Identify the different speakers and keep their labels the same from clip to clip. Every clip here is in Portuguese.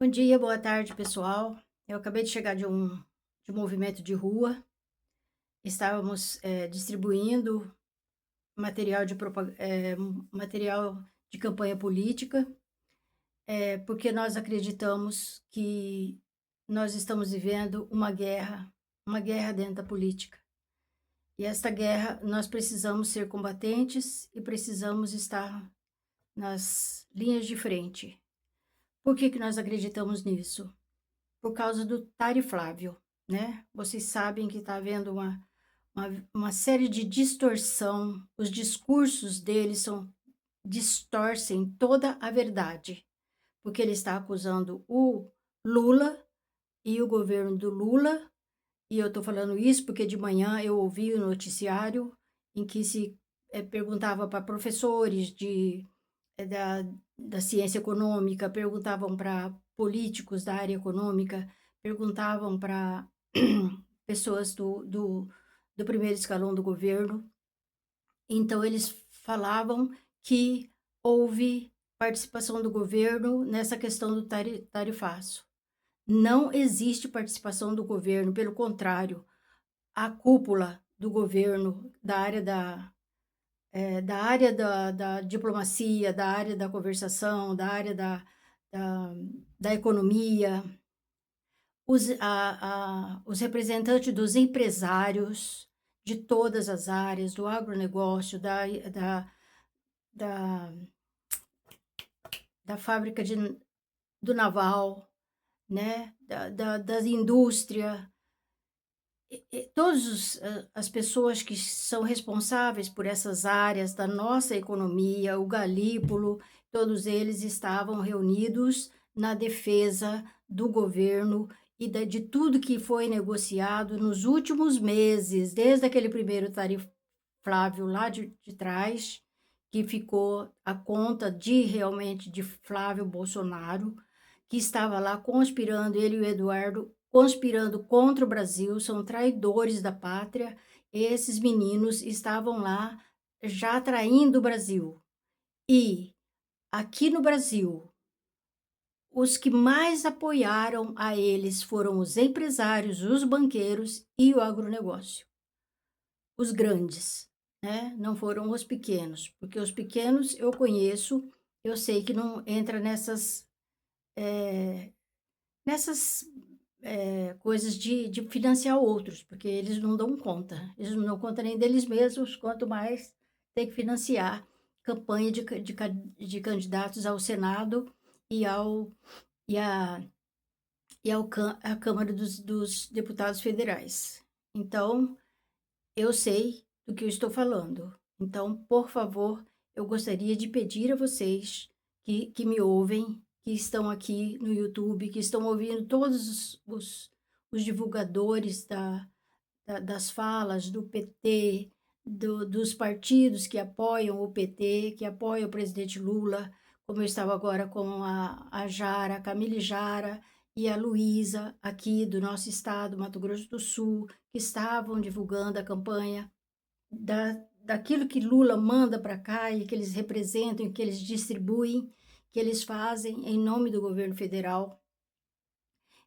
Speaker 1: Bom dia, boa tarde, pessoal. Eu acabei de chegar de um movimento de rua. Estávamos, distribuindo material de campanha política, porque nós acreditamos que nós estamos vivendo uma guerra dentro da política. E esta guerra nós precisamos ser combatentes e precisamos estar nas linhas de frente. Por que que nós acreditamos nisso? Por causa do Tário Flávio, né. Vocês sabem que está havendo uma série de distorção, os discursos dele distorcem toda a verdade, porque ele está acusando o Lula e o governo do Lula, e eu estou falando isso porque de manhã eu ouvi o noticiário em que perguntava para professores da ciência econômica, perguntavam para políticos da área econômica, perguntavam para pessoas do primeiro escalão do governo. Então eles falavam que houve participação do governo nessa questão do tarifaço. Não existe participação do governo, pelo contrário, a cúpula do governo, da área da diplomacia, da área da conversação, da área da da economia, os representantes dos empresários de todas as áreas, do agronegócio, da da fábrica do naval, né, da indústria. Todos as pessoas que são responsáveis por essas áreas da nossa economia, o Galípolo, todos eles estavam reunidos na defesa do governo e de tudo que foi negociado nos últimos meses, desde aquele primeiro Flávio lá de trás, que ficou a conta de realmente de Flávio Bolsonaro, que estava lá conspirando, ele e o Eduardo, conspirando contra o Brasil, são traidores da pátria. Esses meninos estavam lá já traindo o Brasil. E aqui no Brasil, os que mais apoiaram a eles foram os empresários, os banqueiros e o agronegócio. Os grandes, né, não foram os pequenos, porque os pequenos eu conheço, eu sei que não entra eh, nessas, coisas de financiar outros, porque eles não dão conta, eles não dão conta nem deles mesmos, quanto mais tem que financiar campanha de candidatos ao Senado e ao e a e ao cã à Câmara dos Deputados Federais. Então eu sei do que eu estou falando. Então, por favor, eu gostaria de pedir a vocês que me ouvem, que estão aqui no YouTube, que estão ouvindo todos os divulgadores das falas do PT, dos partidos que apoiam o PT, que apoiam o presidente Lula, como eu estava agora com a Jara, a Camille Jara e a Luísa, aqui do nosso estado, Mato Grosso do Sul, que estavam divulgando a campanha daquilo que Lula manda para cá e que eles representam, que eles distribuem, que eles fazem em nome do governo federal.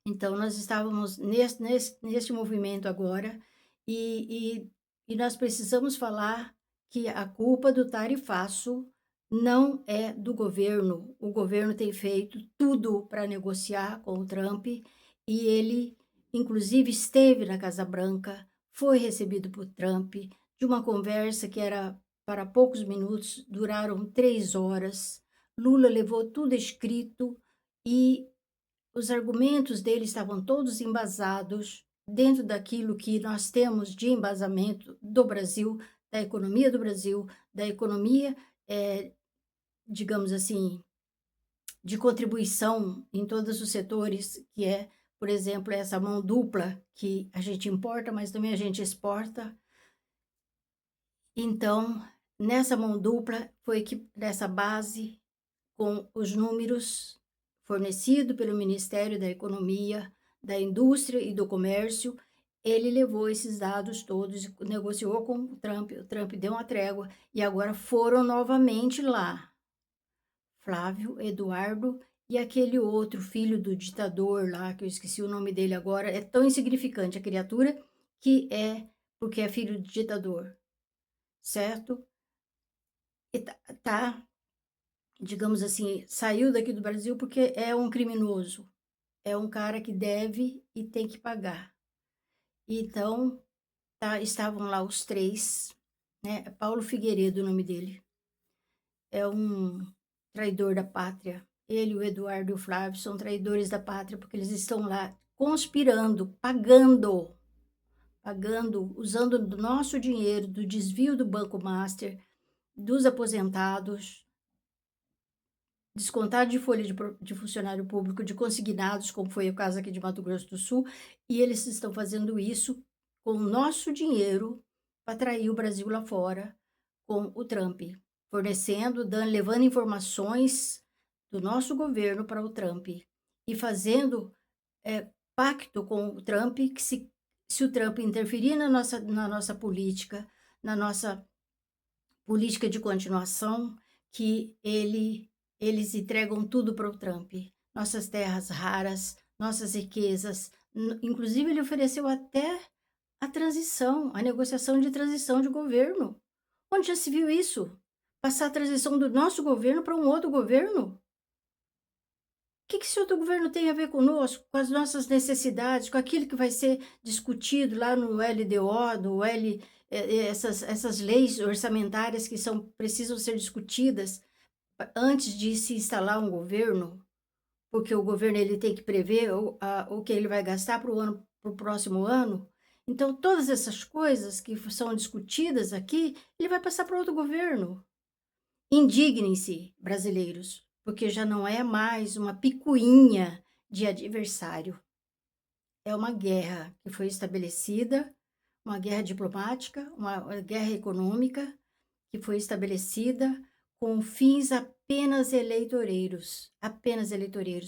Speaker 1: Então nós estávamos neste movimento agora, e nós precisamos falar que a culpa do tarifaço não é do governo. O governo tem feito tudo para negociar com o Trump, e ele inclusive esteve na Casa Branca, foi recebido por Trump, de uma conversa que era para poucos minutos, duraram 3 horas. Lula levou tudo escrito e os argumentos dele estavam todos embasados dentro daquilo que nós temos de embasamento do Brasil, do Brasil, da economia, digamos assim, de contribuição em todos os setores, que é, por exemplo, essa mão dupla que a gente importa, mas também a gente exporta. Então, nessa mão dupla foi que nessa base, com os números fornecido pelo Ministério da Economia, da Indústria e do Comércio, ele levou esses dados todos e negociou com o Trump deu uma trégua e agora foram novamente lá, Flávio, Eduardo e aquele outro filho do ditador lá, que eu esqueci o nome dele agora, é tão insignificante a criatura, que é porque é filho do ditador, certo? E tá, digamos assim, saiu daqui do Brasil porque é um criminoso, é um cara que deve e tem que pagar. Então, estavam lá os 3, né, Paulo Figueiredo o nome dele, é um traidor da pátria. Ele, o Eduardo e o Flávio são traidores da pátria, porque eles estão lá conspirando, pagando, usando do nosso dinheiro, do desvio do Banco Master, dos aposentados, descontado de folha de funcionário público, de consignados, como foi o caso aqui de Mato Grosso do Sul, e eles estão fazendo isso com o nosso dinheiro para atrair o Brasil lá fora com o Trump, fornecendo, levando informações do nosso governo para o Trump e fazendo pacto com o Trump que se o Trump interferir na nossa política, na nossa política de continuação, que eles entregam tudo para o Trump. Nossas terras raras, nossas riquezas, inclusive ele ofereceu até a negociação de transição de governo. Onde já se viu isso? Passar a transição do nosso governo para um outro governo? Que esse outro governo tem a ver conosco, com as nossas necessidades, com aquilo que vai ser discutido lá no LDO, no essas leis orçamentárias que precisam ser discutidas antes de se instalar um governo, porque o governo ele tem que prever o que ele vai gastar para o próximo ano. Então, todas essas coisas que são discutidas aqui, ele vai passar para outro governo. Indignem-se, brasileiros, porque já não é mais uma picuinha de adversário. É uma guerra que foi estabelecida, uma guerra diplomática, uma guerra econômica que foi estabelecida com fins apenas eleitoreiros,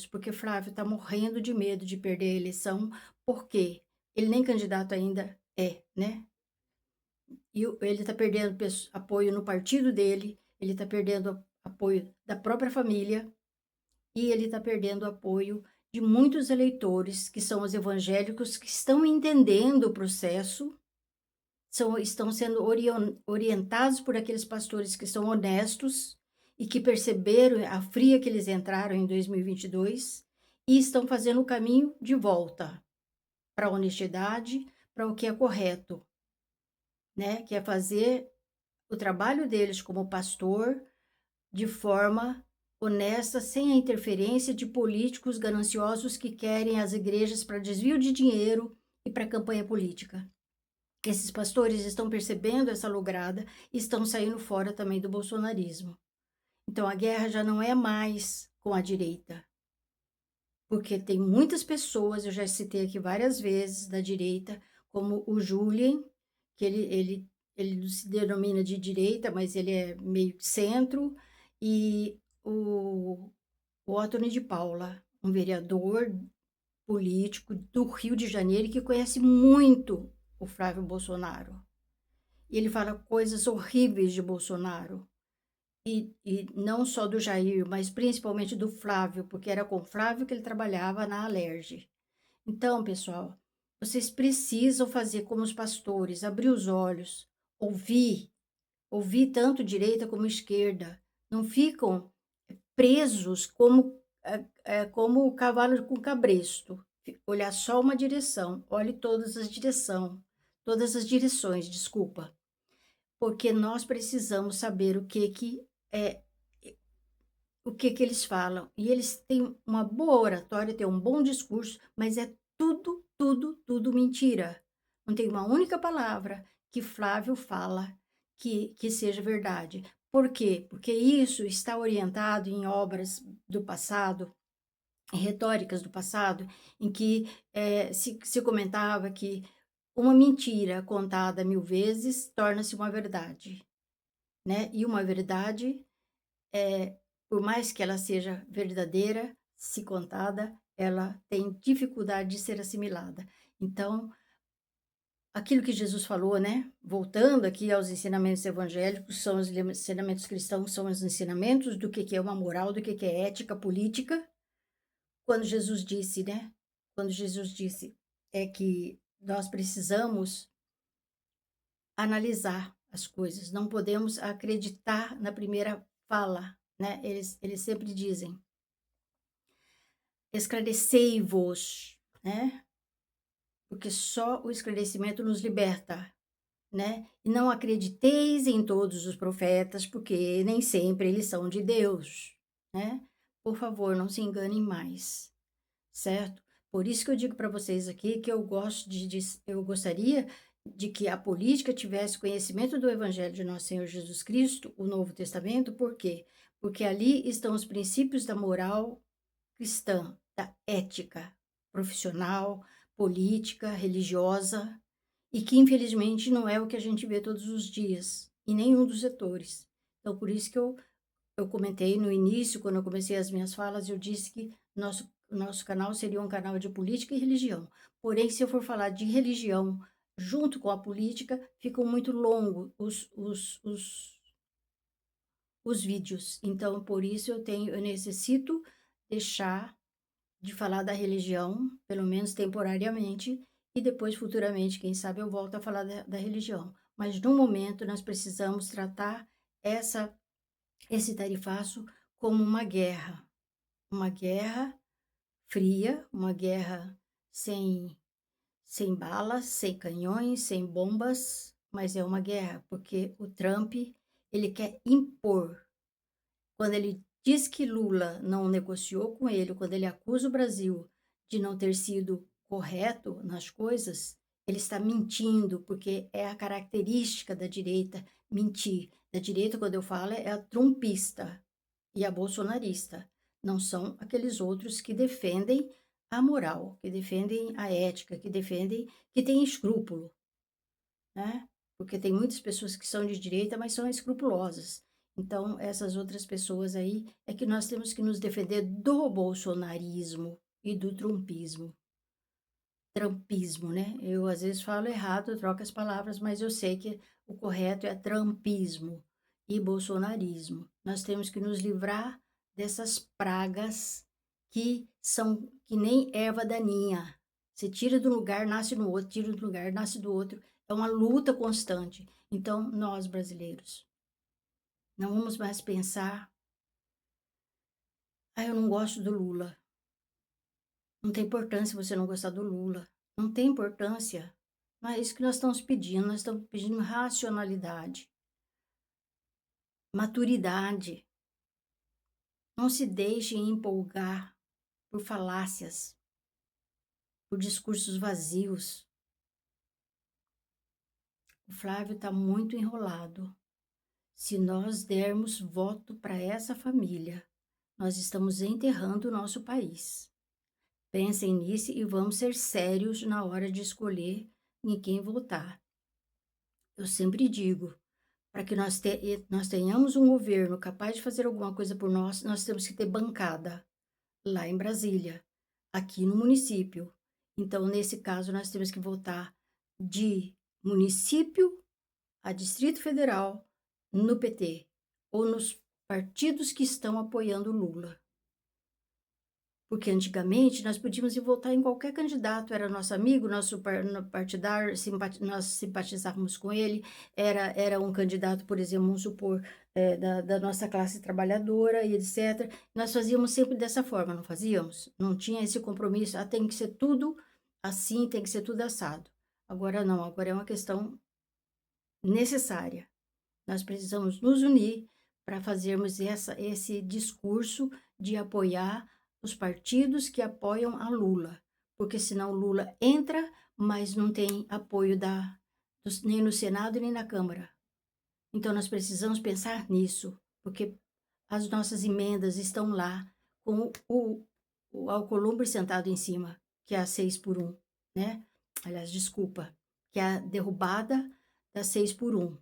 Speaker 1: porque Flávio está morrendo de medo de perder a eleição, porque ele nem candidato ainda é, né? E ele está perdendo apoio no partido dele, ele está perdendo apoio da própria família e ele está perdendo apoio de muitos eleitores, que são os evangélicos, que estão entendendo o processo, estão sendo orientados por aqueles pastores que são honestos e que perceberam a fria que eles entraram em 2022 e estão fazendo o caminho de volta para a honestidade, para o que é correto, né? Que é fazer o trabalho deles como pastor de forma honesta, sem a interferência de políticos gananciosos que querem as igrejas para desvio de dinheiro e para campanha política. Esses pastores estão percebendo essa lograda e estão saindo fora também do bolsonarismo. Então a guerra já não é mais com a direita, porque tem muitas pessoas, eu já citei aqui várias vezes, da direita, como o Julien, que ele não se denomina de direita, mas ele é meio centro, e o Ottoni de Paula, um vereador político do Rio de Janeiro que conhece muito o Flávio Bolsonaro. E ele fala coisas horríveis de Bolsonaro. E não só do Jair, mas principalmente do Flávio, porque era com o Flávio que ele trabalhava na Alerj. Então, pessoal, vocês precisam fazer como os pastores, abrir os olhos, ouvir tanto direita como esquerda. Não ficam presos como o cavalo com cabresto. Olhar só uma direção, olhe todas as direções, desculpa. Porque nós precisamos saber o que eles falam. E eles têm uma boa oratória, têm um bom discurso, mas é tudo, tudo, tudo mentira. Não tem uma única palavra que Flávio fala que seja verdade. Por quê? Porque isso está orientado em obras do passado, em retóricas do passado, em que se comentava que uma mentira contada 1000 vezes torna-se uma verdade, né? E uma verdade por mais que ela seja verdadeira, se contada, ela tem dificuldade de ser assimilada. Então, aquilo que Jesus falou, né? Voltando aqui aos ensinamentos evangélicos, são os ensinamentos cristãos, são os ensinamentos do que é uma moral, do que é ética política, quando Jesus disse, né, quando Jesus disse, é que nós precisamos analisar as coisas, não podemos acreditar na primeira fala, né, eles sempre dizem: "Esclarecei-vos", né, porque só o esclarecimento nos liberta, né, "e não acrediteis em todos os profetas, porque nem sempre eles são de Deus", né. Por favor, não se enganem mais. Certo? Por isso que eu digo para vocês aqui que eu gosto eu gostaria de que a política tivesse conhecimento do evangelho de nosso Senhor Jesus Cristo, o Novo Testamento, por quê? Porque ali estão os princípios da moral cristã, da ética profissional, política, religiosa, e que infelizmente não é o que a gente vê todos os dias, em nenhum dos setores. Então, por isso que eu comentei no início, quando eu comecei as minhas falas, eu disse que nosso canal seria um canal de política e religião. Porém, se eu for falar de religião junto com a política, ficam muito longo os vídeos. Então, por isso eu necessito deixar de falar da religião, pelo menos temporariamente, e depois, futuramente, quem sabe, eu volto a falar da religião. Mas no momento nós precisamos tratar essa esse tarifaço como uma guerra fria, uma guerra sem sem balas, sem canhões, sem bombas, mas é uma guerra, porque o Trump, ele quer impor. Quando ele diz que Lula não negociou com ele, quando ele acusa o Brasil de não ter sido correto nas coisas, ele está mentindo, porque é a característica da direita mentir. Da direita, quando eu falo, é a trumpista e a bolsonarista. Não são aqueles outros que defendem a moral, que defendem a ética, que defendem, que têm escrúpulo, né? Porque tem muitas pessoas que são de direita, mas são escrupulosas. Então, essas outras pessoas aí é que nós temos que nos defender do bolsonarismo e do trumpismo, né? Eu às vezes falo errado, eu troco as palavras, mas eu sei que o correto é trumpismo e bolsonarismo. Nós temos que nos livrar dessas pragas que são que nem erva daninha. Você tira de um lugar, nasce no outro, tira do lugar, nasce do outro. É uma luta constante. Então, nós brasileiros, não vamos mais pensar: "Ah, eu não gosto do Lula". Não tem importância você não gostar do Lula. Não tem importância. Não é isso que nós estamos pedindo. Nós estamos pedindo racionalidade, maturidade. Não se deixem empolgar por falácias, por discursos vazios. O Flávio está muito enrolado. Se nós dermos voto para essa família, nós estamos enterrando o nosso país. Pensem nisso e vamos ser sérios na hora de escolher em quem votar. Eu sempre digo, para que nós tenhamos um governo capaz de fazer alguma coisa por nós, nós temos que ter bancada lá em Brasília, aqui no município. Então, nesse caso, nós temos que votar de município a Distrito Federal no PT ou nos partidos que estão apoiando o Lula. Porque antigamente nós podíamos ir votar em qualquer candidato, era nosso amigo, nosso partidário, nós simpatizávamos com ele, era um candidato, por exemplo, vamos supor, da nossa classe trabalhadora e etc. Nós fazíamos sempre dessa forma, não fazíamos? Não tinha esse compromisso, ah, tem que ser tudo assim, tem que ser tudo assado. Agora não, agora é uma questão necessária. Nós precisamos nos unir para fazermos esse discurso de apoiar os partidos que apoiam a Lula, porque senão Lula entra, mas não tem apoio nem no Senado nem na Câmara. Então nós precisamos pensar nisso, porque as nossas emendas estão lá com o Alcolumbre sentado em cima, que é a 6x1, né? Aliás, desculpa, que é a derrubada da 6x1.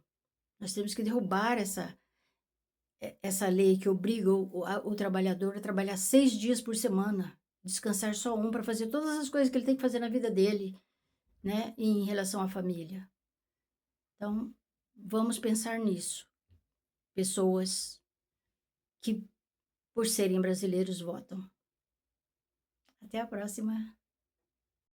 Speaker 1: Nós temos que derrubar essa lei que obriga o trabalhador a trabalhar 6 dias por semana, descansar só um para fazer todas as coisas que ele tem que fazer na vida dele, né, em relação à família. Então, vamos pensar nisso. Pessoas que, por serem brasileiros, votam. Até a próxima.